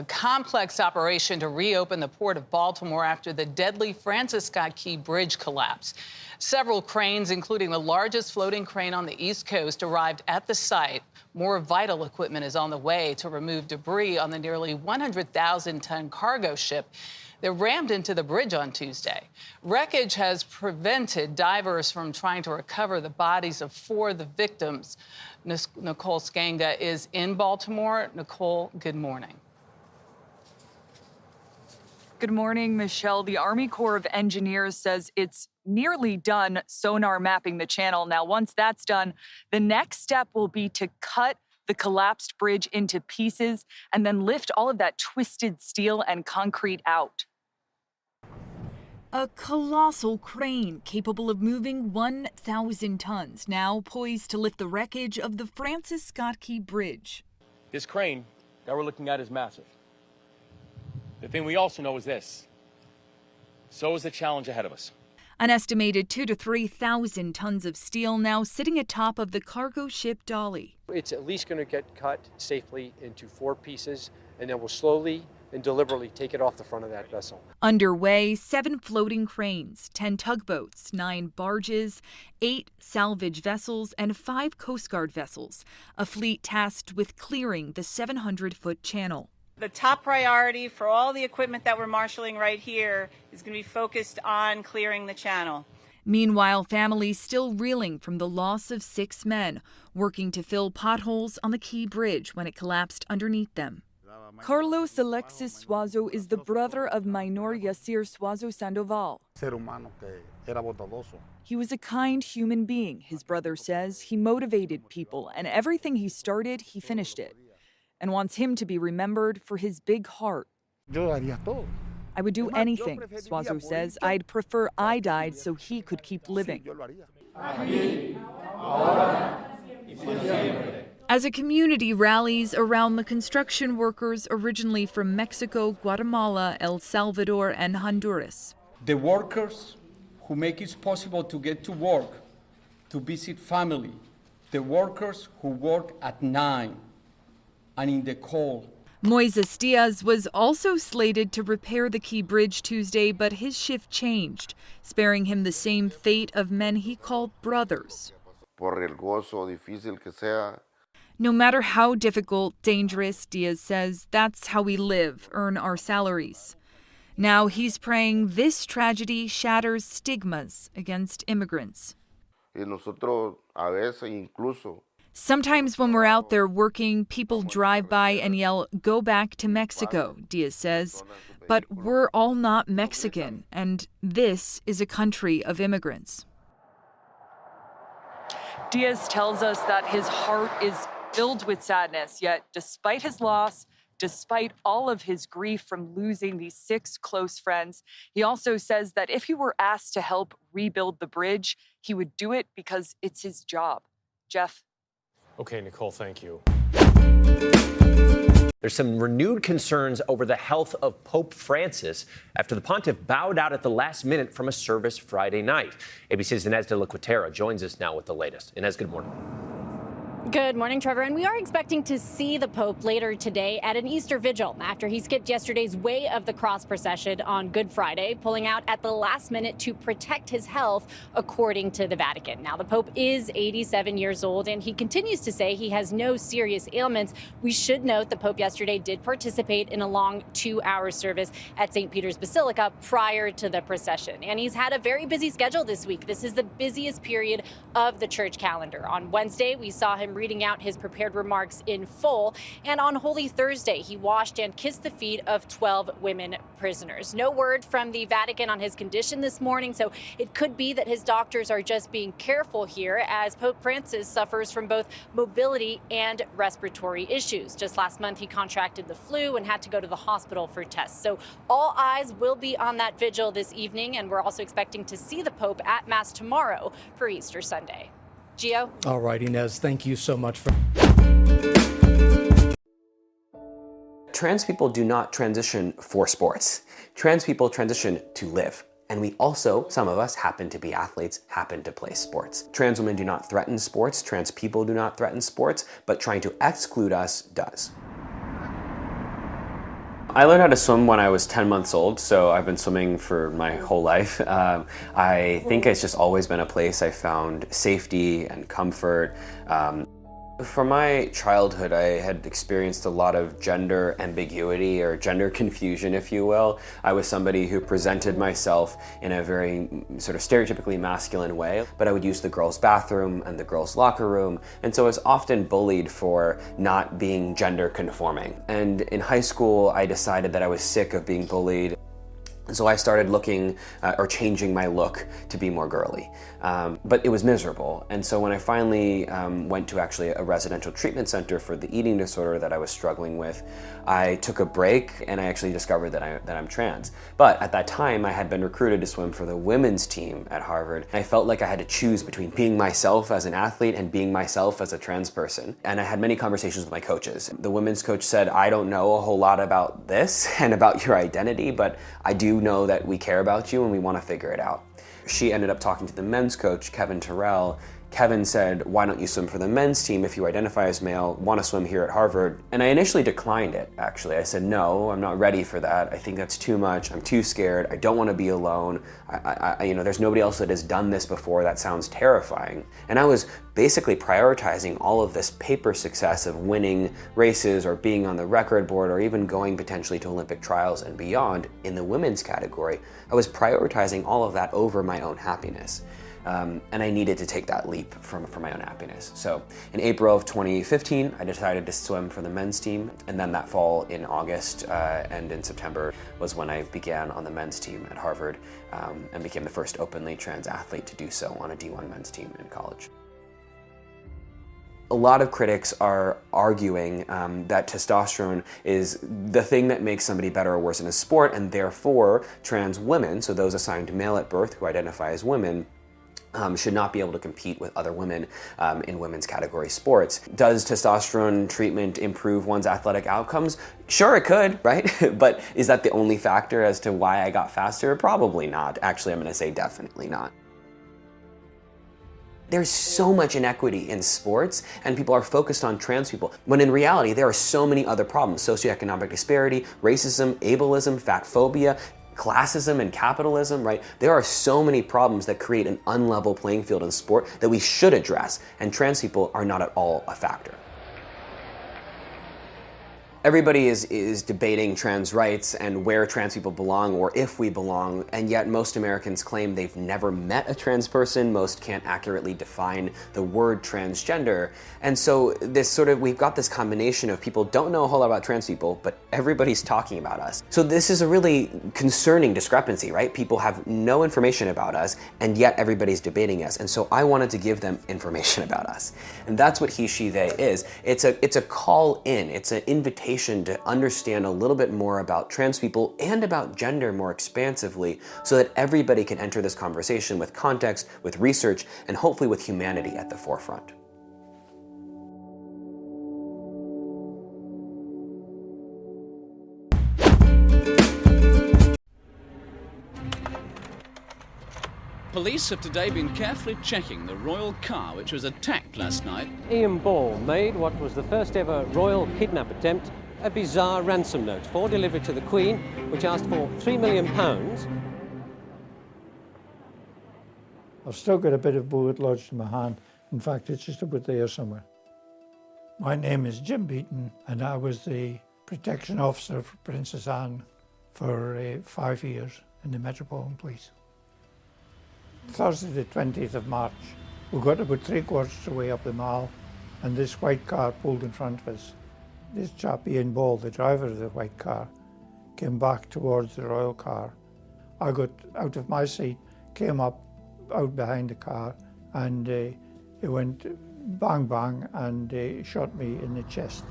A complex operation to reopen the port of Baltimore after the deadly Francis Scott Key Bridge collapse. Several cranes, including the largest floating crane on the East Coast, arrived at the site. More vital equipment is on the way to remove debris on the nearly 100,000-ton cargo ship that rammed into the bridge on Tuesday. Wreckage has prevented divers from trying to recover the bodies of 4 of the victims. Nicole Skanga is in Baltimore. Nicole, good morning. Good morning, Michelle. The Army Corps of Engineers says it's nearly done sonar mapping the channel. Now, once that's done, the next step will be to cut the collapsed bridge into pieces and then lift all of that twisted steel and concrete out. A colossal crane capable of moving 1,000 tons, now poised to lift the wreckage of the Francis Scott Key Bridge. This crane that we're looking at is massive. The thing we also know is this: so is the challenge ahead of us. An estimated 2,000 to 3,000 tons of steel now sitting atop of the cargo ship Dolly. It's at least going to get cut safely into 4 pieces, and then we'll slowly and deliberately take it off the front of that vessel. Underway, 7 floating cranes, 10 tugboats, 9 barges, 8 salvage vessels, and 5 Coast Guard vessels. A fleet tasked with clearing the 700-foot channel. The top priority for all the equipment that we're marshaling right here is going to be focused on clearing the channel. Meanwhile, families still reeling from the loss of 6 men, working to fill potholes on the Key Bridge when it collapsed underneath them. Carlos Alexis Suazo is the brother of Minor Yasir Suazo Sandoval. He was a kind human being, his brother says. He motivated people, and everything he started, he finished it. And wants him to be remembered for his big heart. I would do anything, Suazo says. I'd prefer I died so he could keep living. As a community rallies around the construction workers originally from Mexico, Guatemala, El Salvador, and Honduras. The workers who make it possible to get to work, to visit family. The workers who work at 9 and in the cold. Moises Diaz was also slated to repair the Key Bridge Tuesday, but his shift changed, sparing him the same fate of men he called brothers. No matter how difficult, dangerous, Diaz says, that's how we live, earn our salaries. Now he's praying this tragedy shatters stigmas against immigrants. Sometimes when we're out there working, people drive by and yell, "Go back to Mexico," Diaz says. But we're all not Mexican, and this is a country of immigrants. Diaz tells us that his heart is filled with sadness, yet despite his loss, despite all of his grief from losing these 6 close friends, he also says that if he were asked to help rebuild the bridge, he would do it because it's his job. Jeff? Okay, Nicole, thank you. There's some renewed concerns over the health of Pope Francis after the pontiff bowed out at the last minute from a service Friday night. ABC's Inez de la Cuetara joins us now with the latest. Inez, good morning. Good morning, Trevor. And we are expecting to see the Pope later today at an Easter vigil after he skipped yesterday's Way of the Cross procession on Good Friday, pulling out at the last minute to protect his health, according to the Vatican. Now, the Pope is 87 years old, and he continues to say he has no serious ailments. We should note the Pope yesterday did participate in a long 2-hour service at St. Peter's Basilica prior to the procession. And he's had a very busy schedule this week. This is the busiest period of the church calendar. On Wednesday, we saw him reading out his prepared remarks in full. And on Holy Thursday, he washed and kissed the feet of 12 women prisoners. No word from the Vatican on his condition this morning, so it could be that his doctors are just being careful here as Pope Francis suffers from both mobility and respiratory issues. Just last month, he contracted the flu and had to go to the hospital for tests. So all eyes will be on that vigil this evening, and we're also expecting to see the Pope at Mass tomorrow for Easter Sunday. Gio? All right, Inez, thank you so much for... Trans people do not transition for sports. Trans people transition to live. And we also, some of us, happen to be athletes, happen to play sports. Trans women do not threaten sports, trans people do not threaten sports, but trying to exclude us does. I learned how to swim when I was 10 months old, so I've been swimming for my whole life. I think it's just always been a place I found safety and comfort. From my childhood, I had experienced a lot of gender ambiguity or gender confusion, if you will. I was somebody who presented myself in a very sort of stereotypically masculine way, but I would use the girls' bathroom and the girls' locker room, and so I was often bullied for not being gender conforming. And in high school, I decided that I was sick of being bullied. So I started looking or changing my look to be more girly, but it was miserable. And so when I finally went to actually a residential treatment center for the eating disorder that I was struggling with, I took a break and I actually discovered that I'm trans. But at that time, I had been recruited to swim for the women's team at Harvard. I felt like I had to choose between being myself as an athlete and being myself as a trans person. And I had many conversations with my coaches. The women's coach said, I don't know a whole lot about this and about your identity, but I do know that we care about you and we want to figure it out. She ended up talking to the men's coach, Kevin Terrell. Kevin said, why don't you swim for the men's team if you identify as male, want to swim here at Harvard? And I initially declined it, actually. I said, no, I'm not ready for that. I think that's too much. I'm too scared. I don't want to be alone. There's nobody else that has done this before. That sounds terrifying. And I was basically prioritizing all of this paper success of winning races or being on the record board or even going potentially to Olympic trials and beyond in the women's category. I was prioritizing all of that over my own happiness. And I needed to take that leap for my own happiness. So in April of 2015, I decided to swim for the men's team. And then that fall in August and in September was when I began on the men's team at Harvard and became the first openly trans athlete to do so on a D1 men's team in college. A lot of critics are arguing that testosterone is the thing that makes somebody better or worse in a sport, and therefore trans women, so those assigned male at birth who identify as women, should not be able to compete with other women in women's category sports. Does testosterone treatment improve one's athletic outcomes? Sure, it could, right? But is that the only factor as to why I got faster? Probably not. Actually, I'm going to say definitely not. There's so much inequity in sports, and people are focused on trans people, when in reality, there are so many other problems: socioeconomic disparity, racism, ableism, fat phobia, classism and capitalism, right? There are so many problems that create an unlevel playing field in sport that we should address, and trans people are not at all a factor. Everybody is debating trans rights and where trans people belong or if we belong, and yet most Americans claim they've never met a trans person. Most can't accurately define the word transgender. And so we've got this combination of people don't know a whole lot about trans people, but everybody's talking about us. So this is a really concerning discrepancy, right? People have no information about us, and yet everybody's debating us. And so I wanted to give them information about us. And that's what he, she, they is. It's a call in, it's an invitation to understand a little bit more about trans people and about gender more expansively, so that everybody can enter this conversation with context, with research, and hopefully with humanity at the forefront. Police have today been carefully checking the royal car which was attacked last night. Ian Ball made what was the first ever royal kidnap attempt a bizarre ransom note for delivery to the Queen, which asked for £3 million. I've still got a bit of bullet lodged in my hand. In fact, it's just about there somewhere. My name is Jim Beaton, and I was the protection officer for Princess Anne for 5 years in the Metropolitan Police. Thursday the 20th of March, we got about 3/4 of the way up the Mall, and this white car pulled in front of us. This chap, Ian Ball, the driver of the white car, came back towards the royal car. I got out of my seat, came up out behind the car, and it went bang bang and shot me in the chest.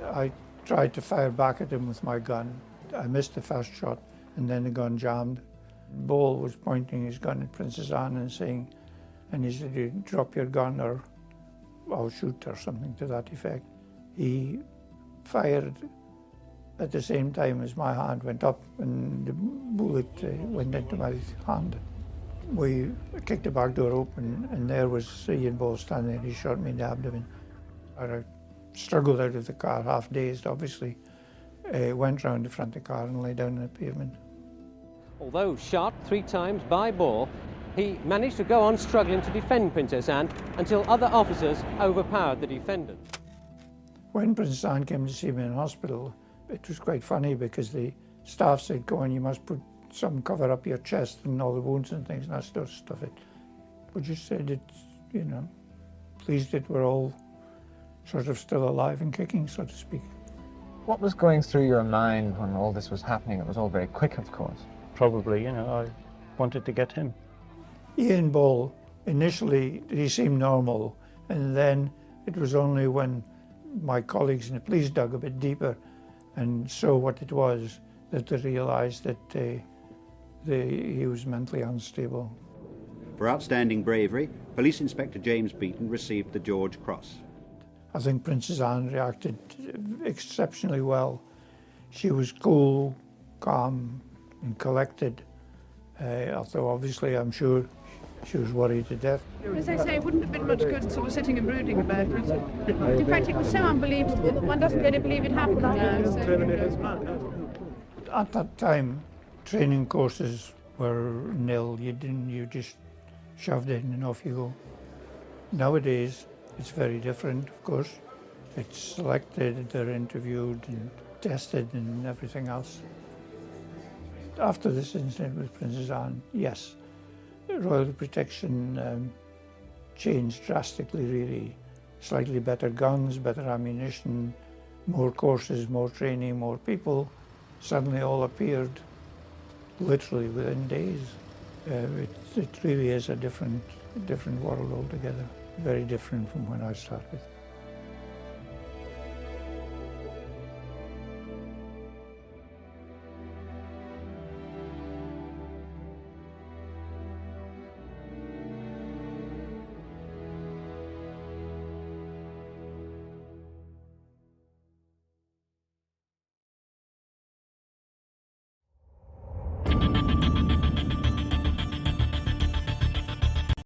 I tried to fire back at him with my gun. I missed the first shot, and then the gun jammed. Ball was pointing his gun at Princess Anne and saying, and he said, "You drop your gun or I'll shoot," or something to that effect. He fired at the same time as my hand went up, and the bullet went into my hand. We kicked the back door open, and there was Ian Ball standing there. He shot me in the abdomen. I struggled out of the car, half dazed obviously, went round the front of the car and lay down on the pavement. Although shot 3 times by ball, he managed to go on struggling to defend Princess Anne until other officers overpowered the defendant. When Princess Anne came to see me in hospital, it was quite funny because the staff said, "Go on, you must put some cover up your chest and all the wounds and things," and I sort of stuff it. But just said it's, you know, pleased that we're all sort of still alive and kicking, so to speak. What was going through your mind when all this was happening? It was all very quick, of course. Probably, I wanted to get him. Ian Ball, initially he seemed normal, and then it was only when my colleagues in the police dug a bit deeper and saw what it was that they realised that he was mentally unstable. For outstanding bravery, Police Inspector James Beaton received the George Cross. I think Princess Anne reacted exceptionally well. She was cool, calm and collected, although obviously I'm sure she was worried to death. As I say, it wouldn't have been much good sort of sitting and brooding about it. In fact, it was so unbelievable that one doesn't really believe it happened now. So. At that time, training courses were nil. You just shoved in and off you go. Nowadays, it's very different, of course. It's selected, they're interviewed and tested and everything else. After this incident with Princess Anne, yes, Royal Protection changed drastically, really. Slightly better guns, better ammunition, more courses, more training, more people. Suddenly all appeared, literally within days. It really is a different world altogether. Very different from when I started.